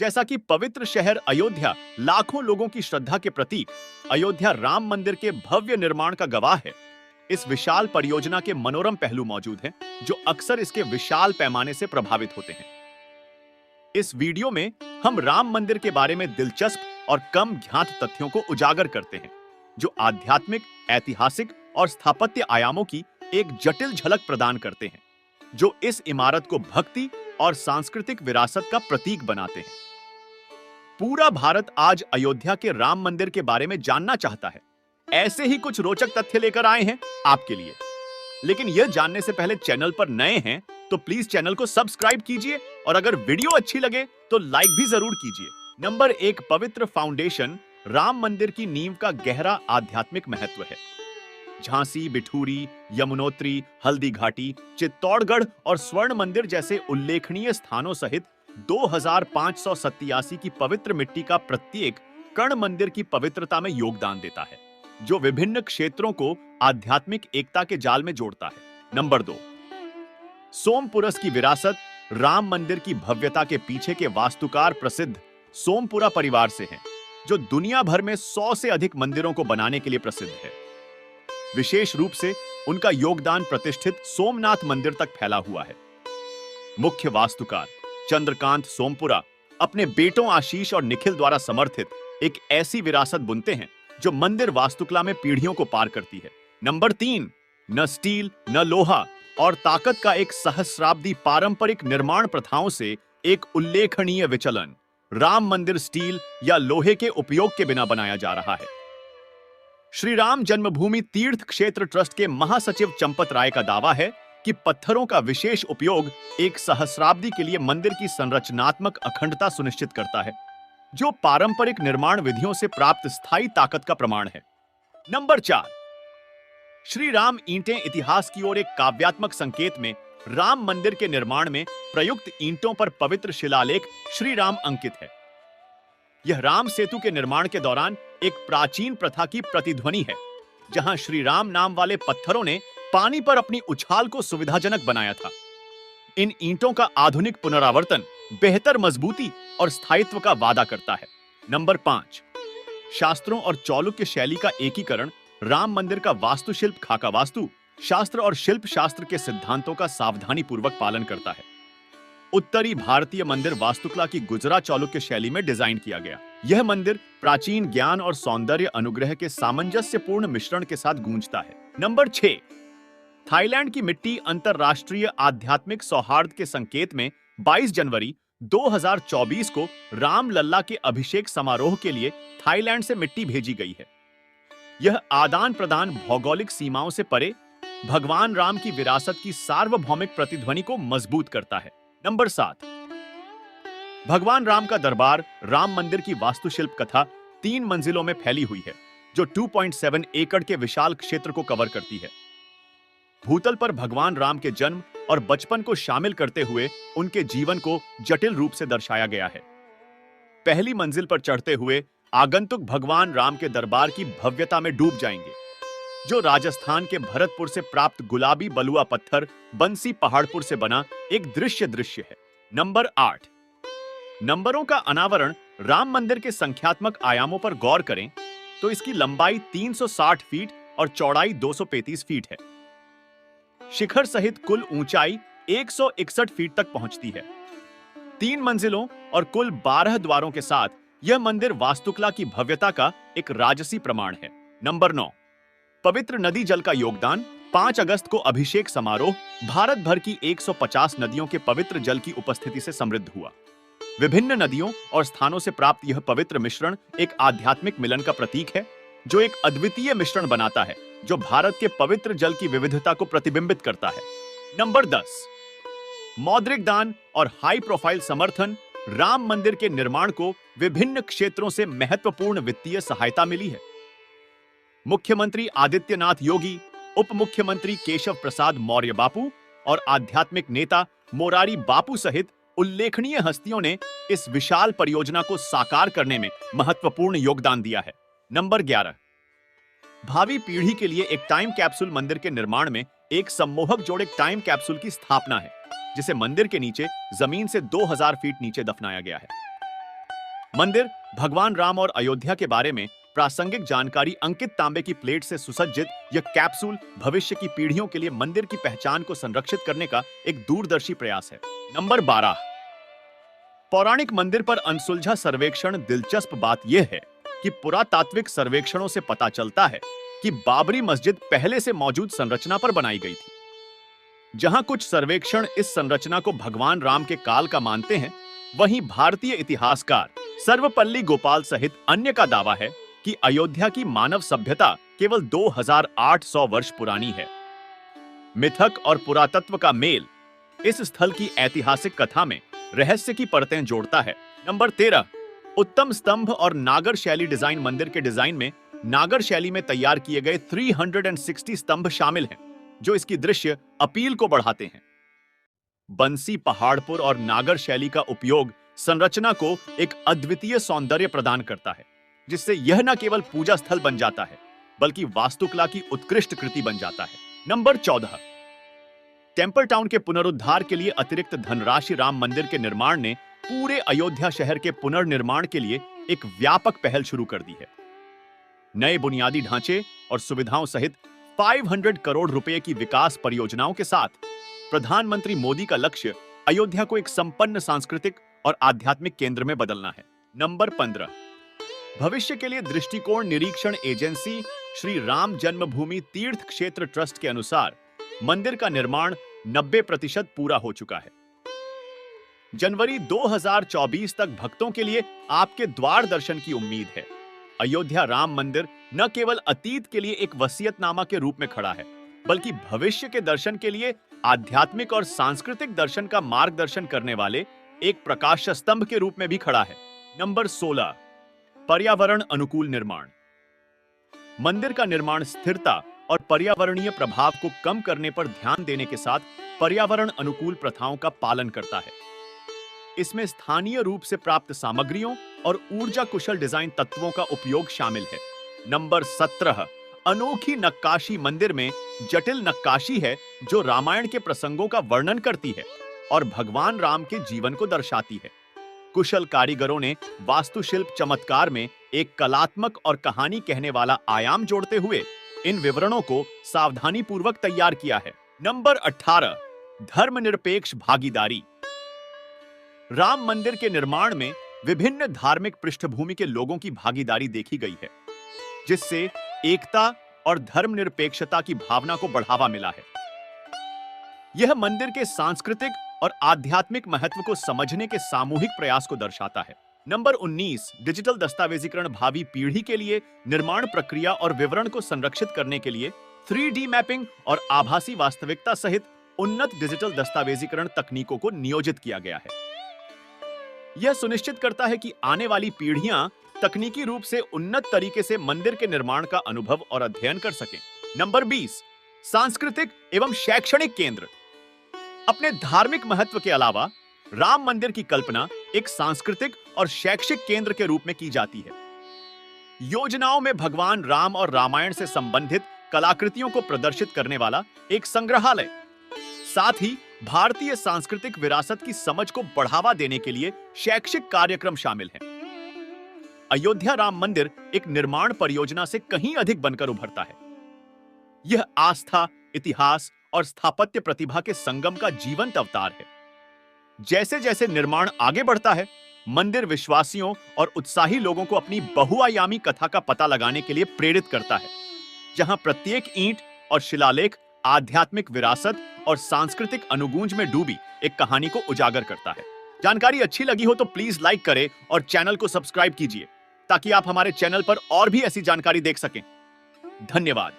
जैसा कि पवित्र शहर अयोध्या लाखों लोगों की श्रद्धा के प्रतीक, अयोध्या राम मंदिर के भव्य निर्माण का गवाह है। इस विशाल परियोजना के मनोरम पहलू मौजूद हैं, जो अक्सर इसके विशाल पैमाने से प्रभावित होते हैं। इस वीडियो में हम राम मंदिर के बारे में दिलचस्प और कम ज्ञात तथ्यों को उजागर करते हैं, जो आध्यात्मिक, ऐतिहासिक और स्थापत्य आयामों की एक जटिल झलक प्रदान करते हैं, जो इस इमारत को भक्ति और सांस्कृतिक विरासत का प्रतीक बनाते हैं। पूरा भारत आज अयोध्या के राम मंदिर के बारे में जानना चाहता है। ऐसे ही कुछ रोचक तथ्य लेकर आए हैं आपके लिए। लेकिन यह जानने से पहले चैनल पर नए हैं तो प्लीज चैनल को सब्सक्राइब कीजिए और अगर वीडियो अच्छी लगे तो लाइक भी जरूर कीजिए। नंबर 1, पवित्र फाउंडेशन। राम मंदिर की नींव का गहरा आध्यात्मिक महत्व है। झांसी, बिठूरी, यमुनोत्री, हल्दी घाटी, चित्तौड़गढ़ और स्वर्ण मंदिर जैसे उल्लेखनीय स्थानों सहित 2587 की पवित्र मिट्टी का प्रत्येक कण मंदिर की पवित्रता में योगदान देता है, जो विभिन्न क्षेत्रों को आध्यात्मिक एकता के जाल में जोड़ता है। नंबर 2, सोमपुरस की विरासत। राम मंदिर की भव्यता के पीछे के वास्तुकार प्रसिद्ध सोमपुरा परिवार से हैं, जो दुनिया भर में 100 से अधिक मंदिरों को बनाने के लिए प्रसिद्ध है। विशेष रूप से उनका योगदान प्रतिष्ठित सोमनाथ मंदिर तक फैला हुआ है। मुख्य वास्तुकार चंद्रकांत सोमपुरा अपने बेटों आशीष और निखिल द्वारा समर्थित एक ऐसी विरासत बुनते हैं जो मंदिर वास्तुकला में पीढ़ियों को पार करती है। नंबर 3, न स्टील न लोहा और ताकत का एक सहस्राब्दी पारंपरिक निर्माण प्रथाओं से एक उल्लेखनीय विचलन। राम मंदिर स्टील या लोहे के उपयोग के बिना बनाया जा रहा है। श्री राम जन्मभूमि तीर्थ क्षेत्र ट्रस्ट के महासचिव चंपत राय का दावा है कि पत्थरों का विशेष उपयोग एक सहस्राब्दी के लिए मंदिर की संरचनात्मक अखंडता सुनिश्चित करता है, जो पारंपरिक निर्माण विधियों से प्राप्त स्थायी ताकत का प्रमाण है। नंबर 4, श्री राम ईंटें इतिहास की ओर एक काव्यात्मक संकेत में राम मंदिर के निर्माण में प्रयुक्त ईंटों पर पवित्र शिलालेख श्री राम अंकित है। यह राम सेतु के निर्माण के दौरान एक प्राचीन प्रथा की प्रतिध्वनि है, जहां श्री राम नाम वाले पत्थरों ने पानी पर अपनी उछाल को सुविधाजनक बनाया था। इन ईंटों का आधुनिक पुनरावर्तन बेहतर मजबूती और स्थायित्व का वादा करता है। नंबर 5, शास्त्रों और चालुक्य शैली का एकीकरण। राम मंदिर का वास्तुशिल्प खाका वास्तु शास्त्र और शिल्प शास्त्र के सिद्धांतों का सावधानी पूर्वक पालन करता है। उत्तरी भारतीय मंदिर वास्तुकला की गुजरात चालुक्य शैली में डिजाइन किया गया। यह मंदिर प्राचीन ज्ञान और सौंदर्य अनुग्रह के सामंजस्यपूर्ण मिश्रण के साथ गूंजता है। नंबर 6, थाईलैंड की मिट्टी। अंतरराष्ट्रीय आध्यात्मिक सौहार्द के संकेत में 22 जनवरी 2024 को राम लल्ला के अभिषेक समारोह के लिए थाईलैंड से मिट्टी भेजी गई है। यह आदान प्रदान भौगोलिक सीमाओं से परे भगवान राम की विरासत की सार्वभौमिक प्रतिध्वनि को मजबूत करता है। नंबर 7, भगवान राम का दरबार। राम मंदिर की वास्तुशिल्प कथा 3 मंजिलों में फैली हुई है, जो 2.7 एकड़ के विशाल क्षेत्र को कवर करती है। भूतल पर भगवान राम के जन्म और बचपन को शामिल करते हुए उनके जीवन को जटिल रूप से दर्शाया गया है। पहली मंजिल पर चढ़ते हुए आगंतुक भगवान राम के दरबार की भव्यता में डूब जाएंगे, जो राजस्थान के भरतपुर से प्राप्त गुलाबी बलुआ पत्थर बंसी पहाड़पुर से बना एक दृश्य है। नंबर 8, नंबरों का अनावरण। राम मंदिर के संख्यात्मक आयामों पर गौर करें तो इसकी लंबाई 360 फीट और चौड़ाई 235 फीट है। शिखर सहित कुल ऊंचाई 161 फीट तक पहुंचती है। 3 मंजिलों और कुल 12 द्वारों के साथ यह मंदिर वास्तुकला की भव्यता का एक राजसी प्रमाण है। नंबर 9, पवित्र नदी जल का योगदान। 5 अगस्त को अभिषेक समारोह भारत भर की 150 नदियों के पवित्र जल की उपस्थिति से समृद्ध हुआ। विभिन्न नदियों और स्थानों से प्राप्त यह पवित्र मिश्रण एक आध्यात्मिक मिलन का प्रतीक है, जो एक अद्वितीय मिश्रण बनाता है, जो भारत के पवित्र जल की विविधता को प्रतिबिंबित करता है। नंबर 10, मौद्रिक दान और हाई प्रोफाइल समर्थन। राम मंदिर के निर्माण को विभिन्न क्षेत्रों से महत्वपूर्ण वित्तीय सहायता मिली है। मुख्यमंत्री आदित्यनाथ योगी, उप मुख्यमंत्री केशव प्रसाद मौर्य बापू और आध्यात्मिक नेता मोरारी बापू सहित उल्लेखनीय हस्तियों ने इस विशाल परियोजना को साकार करने में महत्वपूर्ण योगदान दिया है। नंबर 11, भावी पीढ़ी के लिए एक टाइम कैप्सूल। मंदिर के निर्माण में एक सम्मोहक जोड़े टाइम कैप्सूल की स्थापना है, जिसे मंदिर के नीचे जमीन से 2000 फीट नीचे दफनाया गया है। मंदिर भगवान राम और अयोध्या के बारे में प्रासंगिक जानकारी अंकित तांबे की प्लेट से सुसज्जित यह कैप्सूल भविष्य की पीढ़ियों के लिए मंदिर की पहचान को संरक्षित करने का एक दूरदर्शी प्रयास है। नंबर 12। पौराणिक मंदिर पर अनसुलझा सर्वेक्षण। दिलचस्प बात यह है कि पुरातात्विक सर्वेक्षणों से पता चलता है कि बाबरी मस्जिद पहले से मौजूद संरचना पर बनाई गई थी। जहां कुछ सर्वेक्षण इस संरचना को भगवान राम के काल का मानते हैं, वहीं भारतीय इतिहासकार सर्वपल्ली गोपाल सहित अन्य का दावा है कि अयोध्या की मानव सभ्यता केवल 2800 वर्ष पुरानी है। मिथक और पुरातत्व का मेल इस स्थल की ऐतिहासिक कथा में रहस्य की परतें जोड़ता है। नंबर 13। उत्तम स्तंभ और नागर शैली डिजाइन। मंदिर के डिजाइन में नागर शैली में तैयार किए गए 360 स्तंभ शामिल हैं, जो इसकी दृश्य अपील को बढ़ाते हैं। बंसी पहाड़पुर और नागर शैली का उपयोग संरचना को एक अद्वितीय सौंदर्य प्रदान करता है, जिससे यह न केवल पूजा स्थल बन जाता है, बल्कि वास्तुकला की उत्कृष्ट कृति बन जाता है। नंबर 14। टेंपल टाउन के पुनरुद्धार के लिए अतिरिक्त धनराशि। राम मंदिर के निर्माण ने पूरे अयोध्या शहर के पुनर्निर्माण के लिए एक व्यापक पहल शुरू कर दी है। नए बुनियादी ढांचे और सुविधाओं सहित 500 करोड़ रुपए की विकास परियोजनाओं के साथ प्रधानमंत्री मोदी का लक्ष्य अयोध्या को एक संपन्न सांस्कृतिक और आध्यात्मिक केंद्र में बदलना है। नंबर 15। भविष्य के लिए दृष्टिकोण निरीक्षण एजेंसी श्री राम जन्मभूमि तीर्थ क्षेत्र ट्रस्ट के अनुसार मंदिर का निर्माण 90% पूरा हो चुका है। जनवरी 2024 तक भक्तों के लिए आपके द्वार दर्शन की उम्मीद है। अयोध्या राम मंदिर न केवल अतीत के लिए एक वसीयतनामा के रूप में खड़ा है, बल्कि भविष्य के दर्शन के लिए आध्यात्मिक और सांस्कृतिक दर्शन का मार्गदर्शन करने वाले एक प्रकाश स्तंभ के रूप में भी खड़ा है। नंबर 16। पर्यावरण अनुकूल निर्माण। मंदिर का निर्माण स्थिरता और पर्यावरणीय प्रभाव को कम करने पर ध्यान देने के साथ पर्यावरण अनुकूल प्रथाओं का पालन करता है। इसमें स्थानीय रूप से प्राप्त सामग्रियों और ऊर्जा कुशल डिजाइन तत्वों का उपयोग शामिल है। नंबर 17। अनोखी नक्काशी। मंदिर में जटिल नक्काशी है जो रामायण के प्रसंगों का वर्णन करती है और भगवान राम के जीवन को दर्शाती है। कुशल कारीगरों ने वास्तुशिल्प चमत्कार में एक कलात्मक और कहानी कहने वाला आयाम जोड़ते हुए इन विवरणों को सावधानी पूर्वक तैयार किया है। नंबर 18। धर्मनिरपेक्ष भागीदारी। राम मंदिर के निर्माण में विभिन्न धार्मिक पृष्ठभूमि के लोगों की भागीदारी देखी गई है, जिससे एकता और धर्मनिरपेक्षता की भावना को बढ़ावा मिला है। यह मंदिर के सांस्कृतिक और आध्यात्मिक महत्व को समझने के सामूहिक प्रयास को दर्शाता है। नंबर 19। डिजिटल दस्तावेजीकरण। भावी पीढ़ी के लिए निर्माण प्रक्रिया और विवरण को संरक्षित करने के लिए 3D मैपिंग और आभासी वास्तविकता सहित उन्नत डिजिटल दस्तावेजीकरण तकनीकों को नियोजित किया गया है। यह सुनिश्चित करता है कि आने वाली पीढ़ियां तकनीकी रूप से उन्नत तरीके से मंदिर के निर्माण का अनुभव और अध्ययन कर सकें। नंबर 20। सांस्कृतिक एवं शैक्षणिक केंद्र। अपने धार्मिक महत्व के अलावा राम मंदिर की कल्पना एक सांस्कृतिक और शैक्षिक केंद्र के रूप में की जाती है। योजनाओं में भगवान राम और रामायण से संबंधित कलाकृतियों को प्रदर्शित करने वाला एक संग्रहालय, साथ ही भारतीय सांस्कृतिक विरासत की समझ को बढ़ावा देने के लिए शैक्षिक कार्यक्रम शामिल हैं। अयोध्या राम मंदिर एक निर्माण परियोजना से कहीं अधिक बनकर उभरता है। यह आस्था, इतिहास और स्थापत्य प्रतिभा के संगम का जीवंत अवतार है। जैसे जैसे निर्माण आगे बढ़ता है, मंदिर विश्वासियों और उत्साही लोगों को अपनी बहुआयामी कथा का पता लगाने के लिए प्रेरित करता है, जहां प्रत्येक ईंट और शिलालेख आध्यात्मिक विरासत और सांस्कृतिक अनुगूंज में डूबी एक कहानी को उजागर करता है। जानकारी अच्छी लगी हो तो प्लीज लाइक करें और चैनल को सब्सक्राइब कीजिए, ताकि आप हमारे चैनल पर और भी ऐसी जानकारी देख सकें। धन्यवाद।